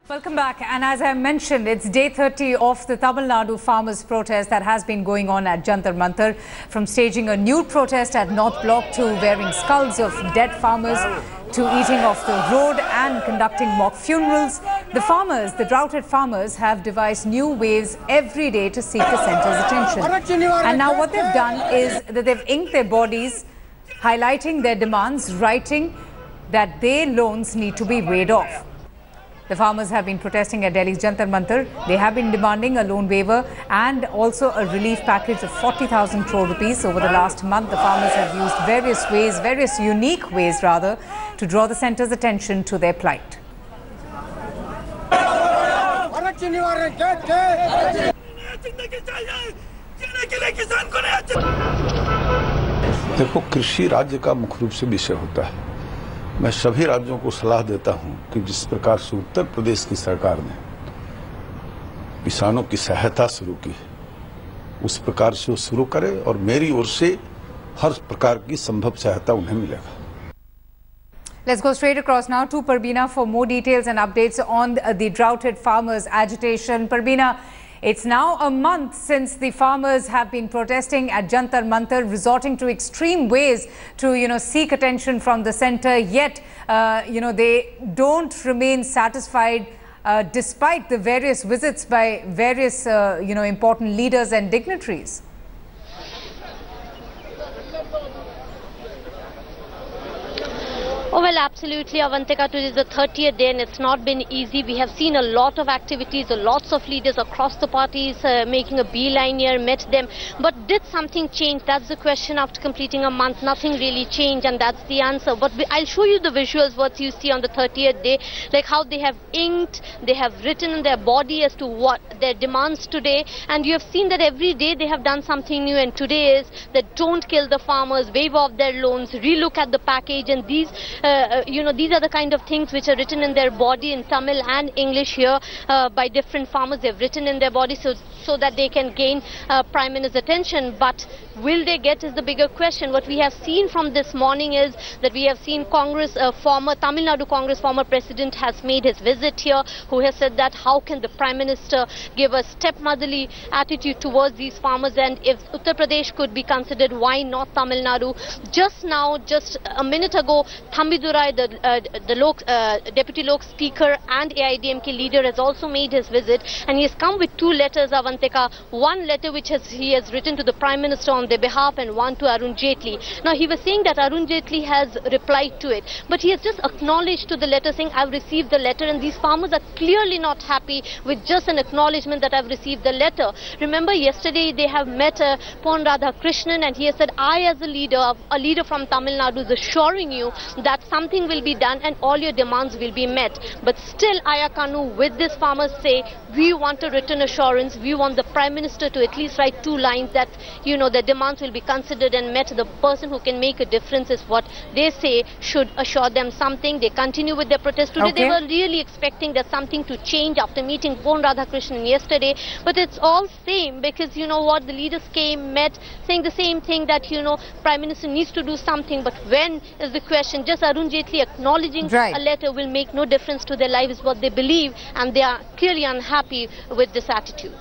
Welcome back, and as I mentioned, it's day 30 of the Tamil Nadu farmers' protest that has been going on at Jantar Mantar. From staging a nude protest at North Block to wearing skulls of dead farmers to eating off the road and conducting mock funerals, the droughted farmers have devised new ways every day to seek the centre's attention. And now what they've done is that they've inked their bodies, highlighting their demands, writing that their loans need to be waived off. The farmers have been protesting at Delhi's Jantar Mantar. They have been demanding a loan waiver and also a relief package of 40,000 crore rupees. Over the last month, the farmers have used various unique ways to draw the centre's attention to their plight. देखो, कृषि राज्य का मुख्य रूप से विषय होता है। मैं सभी राज्यों को सलाह देता हूं कि जिस प्रकार से उत्तर प्रदेश की सरकार ने किसानों की सहायता शुरू की है, उस प्रकार से वो शुरू करे और मेरी ओर से हर प्रकार की संभव सहायता उन्हें मिलेगा। Let's go straight across now to Parbina for more details and updates on the droughted farmers' agitation. Parbina, it's now a month since the farmers have been protesting at Jantar Mantar, resorting to extreme ways to, seek attention from the centre. Yet, they don't remain satisfied despite the various visits by various, important leaders and dignitaries. Oh, well, absolutely, Avantika. Today is the 30th day and it's not been easy. We have seen a lot of activities, lots of leaders across the parties making a beeline here, met them. But did something change? That's the question. After completing a month, nothing really changed, and that's the answer. But I'll show you the visuals, what you see on the 30th day, like how they have inked, they have written in their body as to what their demands today. And you have seen that every day they have done something new, and today is that don't kill the farmers, waive off their loans, relook at the package, and these these are the kind of things which are written in their body in Tamil and English here by different farmers. They've written in their body so that they can gain Prime Minister's attention. But will they get is the bigger question. What we have seen from this morning is that we have seen Congress, Tamil Nadu Congress former president has made his visit here, who has said that how can the Prime Minister give a stepmotherly attitude towards these farmers, and if Uttar Pradesh could be considered, why not Tamil Nadu? Just now, just a minute ago, Thambidurai, the Deputy Lok Speaker and AIDMK leader, has also made his visit, and he has come with two letters, Avantika. One letter which he has written to the Prime Minister on their behalf, and one to Arun Jaitley. Now, he was saying that Arun Jaitley has replied to it, but he has just acknowledged to the letter, saying, I've received the letter, and these farmers are clearly not happy with just an acknowledgement that I've received the letter. Remember, yesterday they have met Pon Radhakrishnan, and he has said, I as a leader from Tamil Nadu is assuring you that something will be done and all your demands will be met. But still, Ayakanu with these farmers say, we want a written assurance, we want the Prime Minister to at least write two lines that, the demands will be considered and met. The person who can make a difference is what they say should assure them something. They continue with their protest. Today they were really expecting that something to change after meeting Pon Radhakrishnan yesterday. But it's all same, because the leaders came, met, saying the same thing that, Prime Minister needs to do something. But when is the question? Just Arun Jaitley acknowledging a letter will make no difference to their lives, what they believe, and they are clearly unhappy with this attitude.